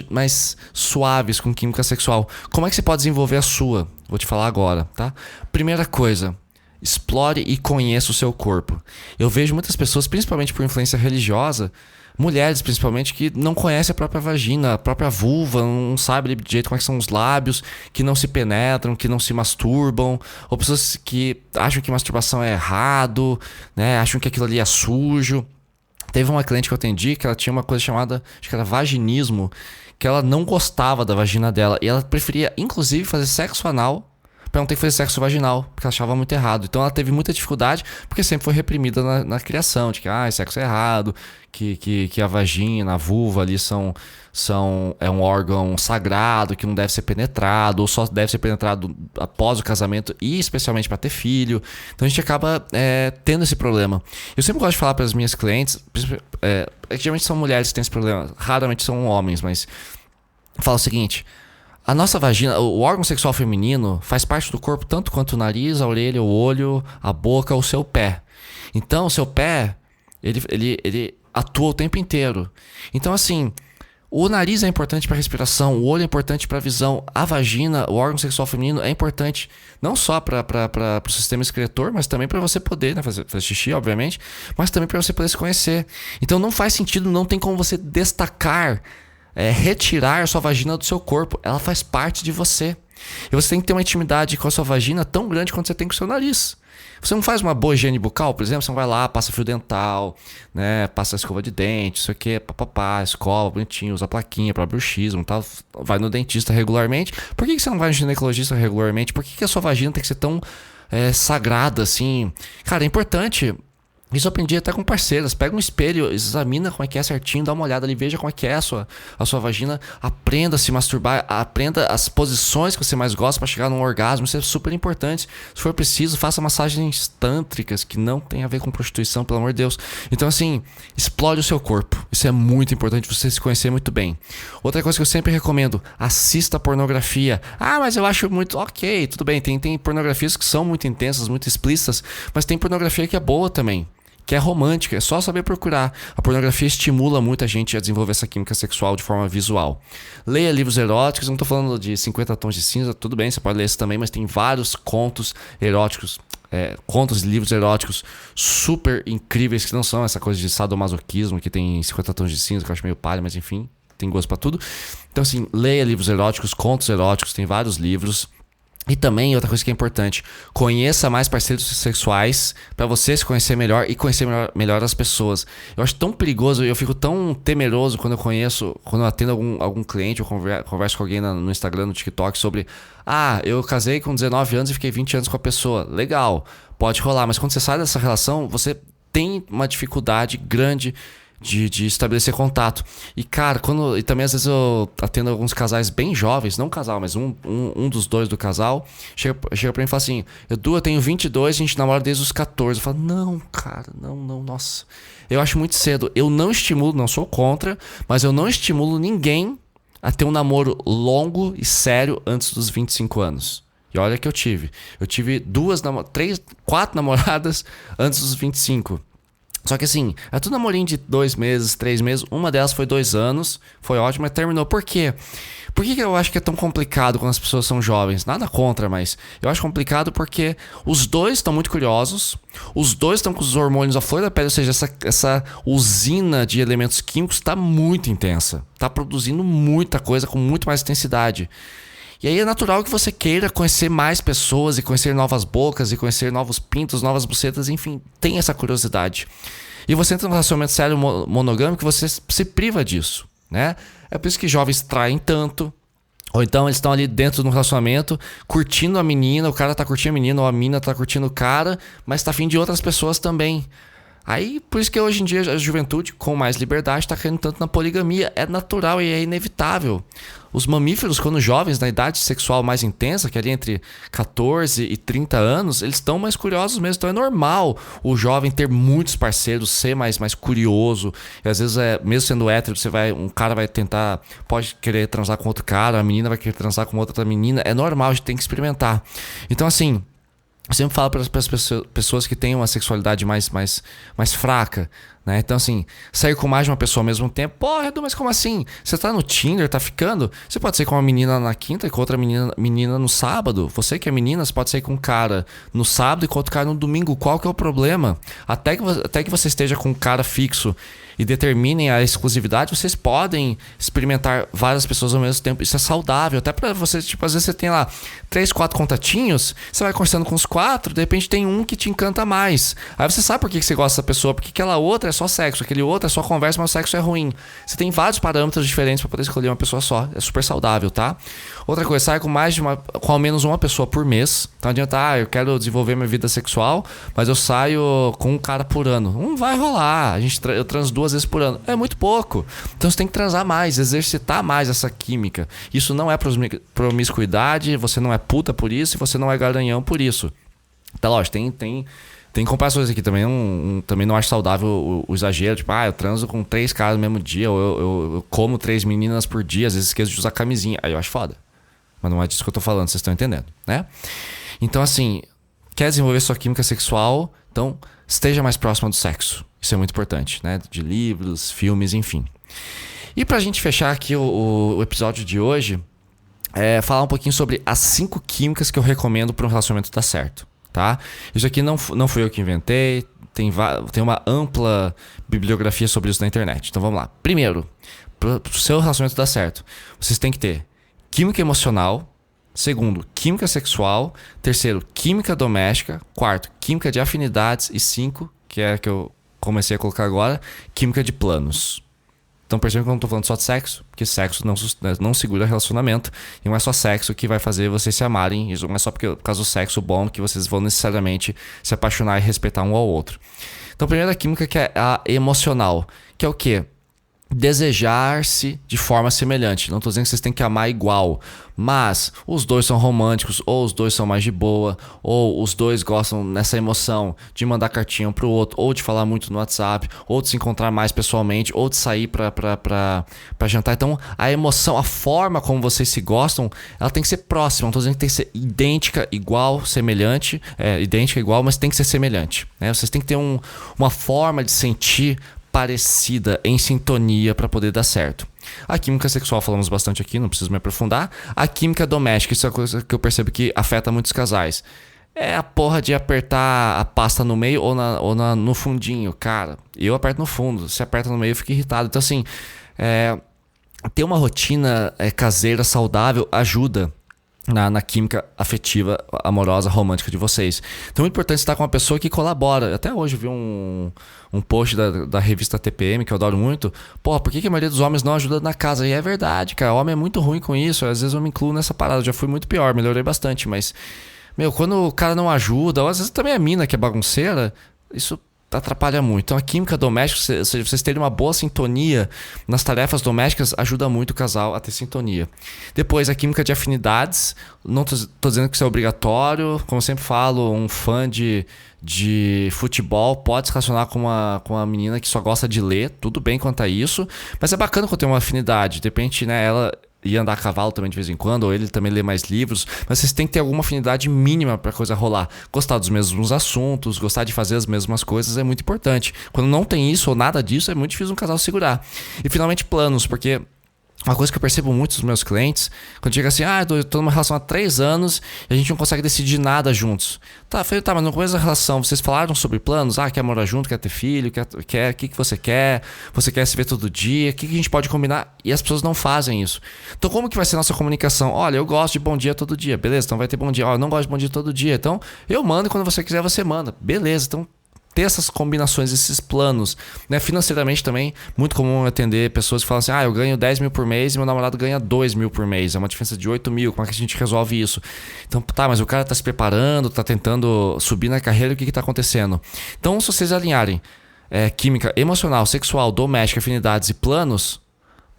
mais suaves com química sexual. Como é que você pode desenvolver a sua? Vou te falar agora, tá? Primeira coisa, explore e conheça o seu corpo. Eu vejo muitas pessoas, principalmente por influência religiosa, mulheres principalmente, que não conhecem a própria vagina, a própria vulva, não sabem de jeito como é que são os lábios, que não se penetram, que não se masturbam, ou pessoas que acham que masturbação é errado, né? Acham que aquilo ali é sujo. Teve uma cliente que eu atendi que ela tinha uma coisa chamada, acho que era vaginismo, que ela não gostava da vagina dela e ela preferia inclusive fazer sexo anal pra não ter que fazer sexo vaginal, porque ela achava muito errado. Então ela teve muita dificuldade, porque sempre foi reprimida na criação, de que sexo é errado, que a vagina, a vulva ali é um órgão sagrado, que não deve ser penetrado, ou só deve ser penetrado após o casamento, e especialmente para ter filho. Então a gente acaba tendo esse problema. Eu sempre gosto de falar para as minhas clientes, que geralmente são mulheres que têm esse problema, raramente são homens, mas fala o seguinte: a nossa vagina, o órgão sexual feminino, faz parte do corpo tanto quanto o nariz, a orelha, o olho, a boca, o seu pé. Então, o seu pé, ele atua o tempo inteiro. Então, assim, o nariz é importante para a respiração, o olho é importante para a visão, a vagina, o órgão sexual feminino é importante não só para o sistema excretor, mas também para você poder, né, fazer xixi, obviamente, mas também para você poder se conhecer. Então, não faz sentido, não tem como você destacar, retirar a sua vagina do seu corpo. Ela faz parte de você. E você tem que ter uma intimidade com a sua vagina tão grande quanto você tem com o seu nariz. Você não faz uma boa higiene bucal, por exemplo, você não vai lá, passa fio dental, né, passa escova de dente, isso aqui, papapá, escova, bonitinho, usa plaquinha para bruxismo, tal, vai no dentista regularmente. Por que você não vai no ginecologista regularmente? Por que a sua vagina tem que ser tão sagrada assim? Cara, é importante. Isso eu aprendi até com parceiras. Pega um espelho, examina como é que é certinho, dá uma olhada ali, veja como é que é a sua vagina. Aprenda a se masturbar, aprenda as posições que você mais gosta para chegar num orgasmo. Isso é super importante. Se for preciso, faça massagens tântricas, que não tem a ver com prostituição, pelo amor de Deus. Então, assim, explore o seu corpo. Isso é muito importante, você se conhecer muito bem. Outra coisa que eu sempre recomendo: assista pornografia. Mas eu acho muito... Ok, tudo bem, tem pornografias que são muito intensas, muito explícitas, mas tem pornografia que é boa também, que é romântica, é só saber procurar. A pornografia estimula muito a gente a desenvolver essa química sexual de forma visual. Leia livros eróticos, não estou falando de 50 tons de cinza, tudo bem, você pode ler esse também, mas tem vários contos eróticos. contos e livros eróticos super incríveis, que não são essa coisa de sadomasoquismo que tem 50 tons de cinza, que eu acho meio palha, mas enfim, tem gosto pra tudo. Então assim, leia livros eróticos, contos eróticos, tem vários livros. E também, outra coisa que é importante, conheça mais parceiros sexuais pra você se conhecer melhor e conhecer melhor as pessoas. Eu acho tão perigoso, eu fico tão temeroso quando eu atendo algum cliente ou converso com alguém no Instagram, no TikTok sobre eu casei com 19 anos e fiquei 20 anos com a pessoa. Legal, pode rolar, mas quando você sai dessa relação, você tem uma dificuldade grande de estabelecer contato. E cara, e também às vezes eu atendo alguns casais bem jovens, não um casal, mas um dos dois do casal, chega pra mim e fala assim: Edu, eu tenho 22, a gente namora desde os 14. Eu falo: não, cara, não, nossa. Eu acho muito cedo. Eu não estimulo, não sou contra, mas eu não estimulo ninguém a ter um namoro longo e sério antes dos 25 anos. E olha que eu tive 4 namoradas antes dos 25. Só que assim, é tudo namorinho de 2 meses, 3 meses. Uma delas foi 2 anos, foi ótimo, mas terminou. Por quê? Por que eu acho que é tão complicado quando as pessoas são jovens? Nada contra, mas eu acho complicado porque os dois estão muito curiosos, os dois estão com os hormônios à flor da pele, ou seja, essa usina de elementos químicos está muito intensa, está produzindo muita coisa com muito mais intensidade. E aí é natural que você queira conhecer mais pessoas e conhecer novas bocas e conhecer novos pintos, novas bucetas, enfim, tem essa curiosidade. E você entra num relacionamento sério monogâmico, você se priva disso, né? É por isso que jovens traem tanto. Ou então eles estão ali dentro de um relacionamento, curtindo a menina, o cara tá curtindo a menina ou a menina tá curtindo o cara, mas tá afim de outras pessoas também. Aí, por isso que hoje em dia a juventude, com mais liberdade, está caindo tanto na poligamia. É natural e é inevitável. Os mamíferos, quando jovens, na idade sexual mais intensa, que é ali entre 14 e 30 anos, eles estão mais curiosos mesmo. Então é normal o jovem ter muitos parceiros, ser mais curioso. E às vezes, mesmo sendo hétero, um cara pode querer transar com outro cara, a menina vai querer transar com outra menina. É normal, a gente tem que experimentar. Então assim, eu sempre falo para as pessoas que têm uma sexualidade mais fraca, né? Então assim, sair com mais de uma pessoa ao mesmo tempo, pô, Edu, mas como assim? Você tá no Tinder, tá ficando? Você pode sair com uma menina na quinta e com outra menina no sábado. Você que é menina, você pode sair com um cara no sábado e com outro cara no domingo. Qual que é o problema? Até que você esteja com um cara fixo e determinem a exclusividade, vocês podem experimentar várias pessoas ao mesmo tempo. Isso é saudável, até pra você, tipo, às vezes você tem lá 3, 4 contatinhos, você vai conversando com os 4, de repente tem um que te encanta mais. Aí você sabe por que você gosta dessa pessoa, porque aquela outra é só sexo, aquele outro é só conversa, mas o sexo é ruim. Você tem vários parâmetros diferentes pra poder escolher uma pessoa só. É super saudável, tá? Outra coisa, sai com ao menos uma pessoa por mês. Então não adianta, eu quero desenvolver minha vida sexual, mas eu saio com um cara por ano. Não vai rolar. Eu transo 2 vezes por ano. É muito pouco. Então você tem que transar mais, exercitar mais essa química. Isso não é promiscuidade, você não é puta por isso e você não é garanhão por isso. Tá, lógico, tem comparações aqui também. Também não acho saudável o exagero. Tipo, eu transo com 3 caras no mesmo dia, ou eu como 3 meninas por dia, às vezes esqueço de usar camisinha. Aí eu acho foda. Mas não é disso que eu tô falando, vocês estão entendendo, né? Então assim, quer desenvolver sua química sexual, então esteja mais próximo do sexo. Isso é muito importante, né? De livros, filmes, enfim. E pra gente fechar aqui o episódio de hoje, falar um pouquinho sobre as 5 químicas que eu recomendo para um relacionamento dar certo, tá? Isso aqui não fui eu que inventei, tem uma ampla bibliografia sobre isso na internet. Então vamos lá. Primeiro, para o seu relacionamento dar certo, vocês têm que ter química emocional. Segundo, química sexual. Terceiro, química doméstica. Quarto, química de afinidades. E 5, que é a que eu comecei a colocar agora, química de planos. Então percebam que eu não estou falando só de sexo, porque sexo não segura relacionamento. E não é só sexo que vai fazer vocês se amarem. Isso não é só por causa do sexo bom que vocês vão necessariamente se apaixonar e respeitar um ao outro. Então a primeira química, que é a emocional, que é o quê? Desejar-se de forma semelhante. Não estou dizendo que vocês têm que amar igual, mas os dois são românticos, ou os dois são mais de boa, ou os dois gostam nessa emoção de mandar cartinha um pro outro, ou de falar muito no WhatsApp, ou de se encontrar mais pessoalmente, ou de sair pra jantar. Então a emoção, a forma como vocês se gostam, ela tem que ser próxima. Não estou dizendo que tem que ser idêntica, igual, semelhante, idêntica, igual, mas tem que ser semelhante, né? Vocês têm que ter uma forma de sentir parecida, em sintonia, para poder dar certo. A química sexual falamos bastante aqui, não preciso me aprofundar. A química doméstica, isso é uma coisa que eu percebo que afeta muitos casais. é a porra de apertar a pasta no meio ou no fundinho, cara. Eu aperto no fundo, se aperta no meio eu fico irritado. Então assim, ter uma rotina caseira saudável ajuda na química afetiva, amorosa, romântica de vocês. Então é importante estar com uma pessoa que colabora. Até hoje eu vi um post da revista TPM, que eu adoro muito. Pô, por que a maioria dos homens não ajuda na casa? E é verdade, cara. O homem é muito ruim com isso. Às vezes eu me incluo nessa parada. Eu já fui muito pior, melhorei bastante. Mas, quando o cara não ajuda, ou às vezes também a mina que é bagunceira, isso atrapalha muito. Então a química doméstica, vocês terem uma boa sintonia nas tarefas domésticas, ajuda muito o casal a ter sintonia. Depois a química de afinidades, não tô dizendo que isso é obrigatório, como eu sempre falo, um fã de futebol pode se relacionar com uma menina que só gosta de ler, tudo bem quanto a isso, mas é bacana quando tem uma afinidade, de repente, né, ela ia andar a cavalo também de vez em quando, ou ele também lê mais livros, mas vocês têm que ter alguma afinidade mínima pra coisa rolar. Gostar dos mesmos assuntos, gostar de fazer as mesmas coisas é muito importante. Quando não tem isso ou nada disso, é muito difícil um casal segurar. E finalmente planos, porque uma coisa que eu percebo muito dos meus clientes, quando chega assim, eu tô numa relação há 3 anos e a gente não consegue decidir nada juntos. Tá, falei, mas no começo da relação vocês falaram sobre planos? Quer morar junto, quer ter filho, o que você quer? Você quer se ver todo dia? O que a gente pode combinar? E as pessoas não fazem isso. Então como que vai ser a nossa comunicação? Olha, eu gosto de bom dia todo dia. Beleza, então vai ter bom dia. Eu não gosto de bom dia todo dia. Então eu mando e quando você quiser você manda. Beleza, então ter essas combinações, esses planos, né? Financeiramente também, muito comum atender pessoas que falam assim, eu ganho 10 mil por mês e meu namorado ganha 2 mil por mês, é uma diferença de 8 mil, como é que a gente resolve isso? Então, mas o cara tá se preparando, tá tentando subir na carreira, o que tá acontecendo? Então, se vocês alinharem química emocional, sexual, doméstica, afinidades e planos,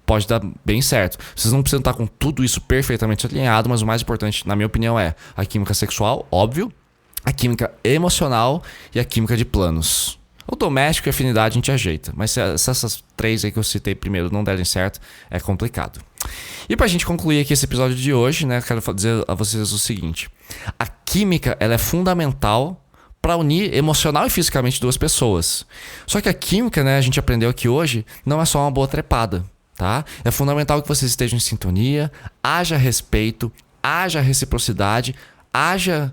pode dar bem certo. Vocês não precisam estar com tudo isso perfeitamente alinhado, mas o mais importante, na minha opinião, é a química sexual, óbvio, a química emocional e a química de planos. O doméstico e a afinidade a gente ajeita. Mas se essas 3 aí que eu citei primeiro não derem certo, é complicado. E pra gente concluir aqui esse episódio de hoje, né, quero dizer a vocês o seguinte. A química, ela é fundamental para unir emocional e fisicamente 2 pessoas. Só que a química, né, a gente aprendeu aqui hoje, não é só uma boa trepada, tá? É fundamental que vocês estejam em sintonia, haja respeito, haja reciprocidade, hajam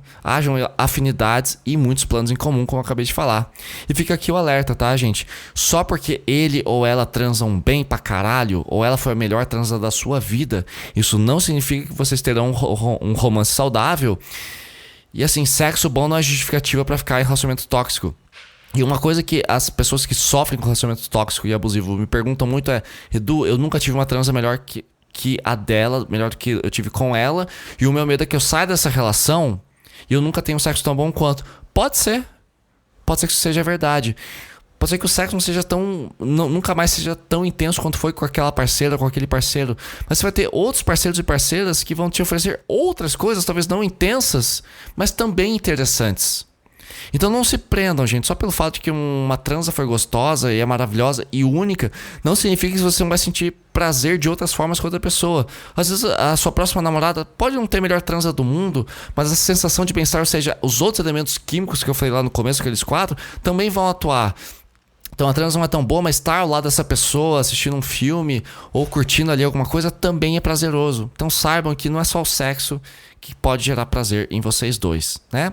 afinidades e muitos planos em comum, como eu acabei de falar. E fica aqui o alerta, tá, gente? Só porque ele ou ela transam bem pra caralho, ou ela foi a melhor transa da sua vida, isso não significa que vocês terão um romance saudável. E assim, sexo bom não é justificativa pra ficar em relacionamento tóxico. E uma coisa que as pessoas que sofrem com relacionamento tóxico e abusivo me perguntam muito é: Edu, eu nunca tive uma transa melhor que a dela, melhor do que eu tive com ela, e o meu medo é que eu saia dessa relação e eu nunca tenha um sexo tão bom quanto. Pode ser que isso seja verdade. Pode ser que o sexo não seja nunca mais seja tão intenso quanto foi com aquela parceira, com aquele parceiro. Mas você vai ter outros parceiros e parceiras que vão te oferecer outras coisas, talvez não intensas, mas também interessantes. Então não se prendam, gente, só pelo fato de que uma transa foi gostosa e é maravilhosa e única, não significa que você não vai sentir prazer de outras formas com outra pessoa. Às vezes a sua próxima namorada pode não ter a melhor transa do mundo, mas a sensação de bem-estar, ou seja, os outros elementos químicos que eu falei lá no começo, aqueles 4, também vão atuar. Então a transa não é tão boa, mas estar ao lado dessa pessoa, assistindo um filme ou curtindo ali alguma coisa também é prazeroso. Então saibam que não é só o sexo que pode gerar prazer em vocês dois, né?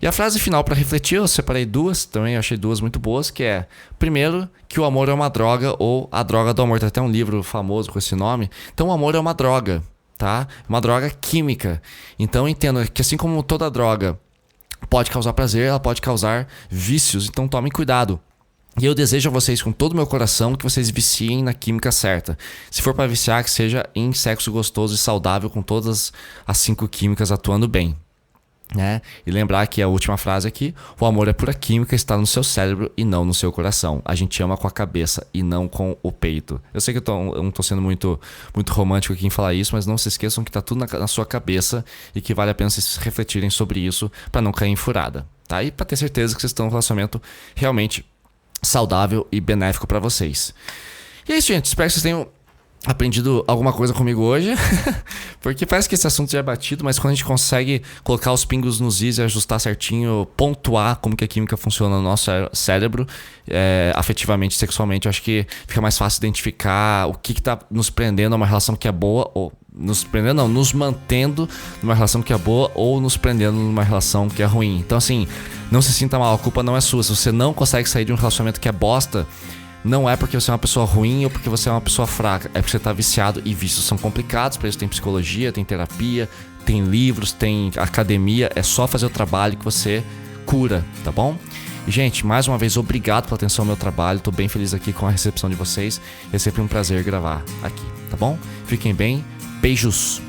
E a frase final para refletir, eu separei 2, também eu achei 2 muito boas, que é: primeiro, que o amor é uma droga, ou a droga do amor. Tem até um livro famoso com esse nome. Então o amor é uma droga, tá? Uma droga química. Então entendo que assim como toda droga pode causar prazer, ela pode causar vícios, então tomem cuidado. E eu desejo a vocês com todo o meu coração que vocês viciem na química certa. Se for para viciar, que seja em sexo gostoso e saudável com todas as 5 químicas atuando bem, né? E lembrar que a última frase aqui: o amor é pura química, está no seu cérebro e não no seu coração. A gente ama com a cabeça e não com o peito. Eu sei que eu não tô sendo muito romântico aqui em falar isso, mas não se esqueçam que tá tudo na sua cabeça e que vale a pena vocês refletirem sobre isso para não cair em furada, tá? E para ter certeza que vocês estão em um relacionamento realmente saudável e benéfico pra vocês. E é isso, gente. Espero que vocês tenham aprendido alguma coisa comigo hoje. Porque parece que esse assunto já é batido, mas quando a gente consegue colocar os pingos nos is e ajustar certinho, pontuar como que a química funciona no nosso cérebro, afetivamente, sexualmente, eu acho que fica mais fácil identificar o que tá nos prendendo a uma relação que é boa ou nos mantendo numa relação que é boa ou nos prendendo numa relação que é ruim. Então assim, não se sinta mal, a culpa não é sua. Se você não consegue sair de um relacionamento que é bosta, não é porque você é uma pessoa ruim ou porque você é uma pessoa fraca, é porque você tá viciado, e vícios são complicados. Para isso tem psicologia, tem terapia, tem livros, tem academia. É só fazer o trabalho que você cura, tá bom? E, gente, mais uma vez, obrigado pela atenção ao meu trabalho. Tô bem feliz aqui com a recepção de vocês. É sempre um prazer gravar aqui, tá bom? Fiquem bem, beijos!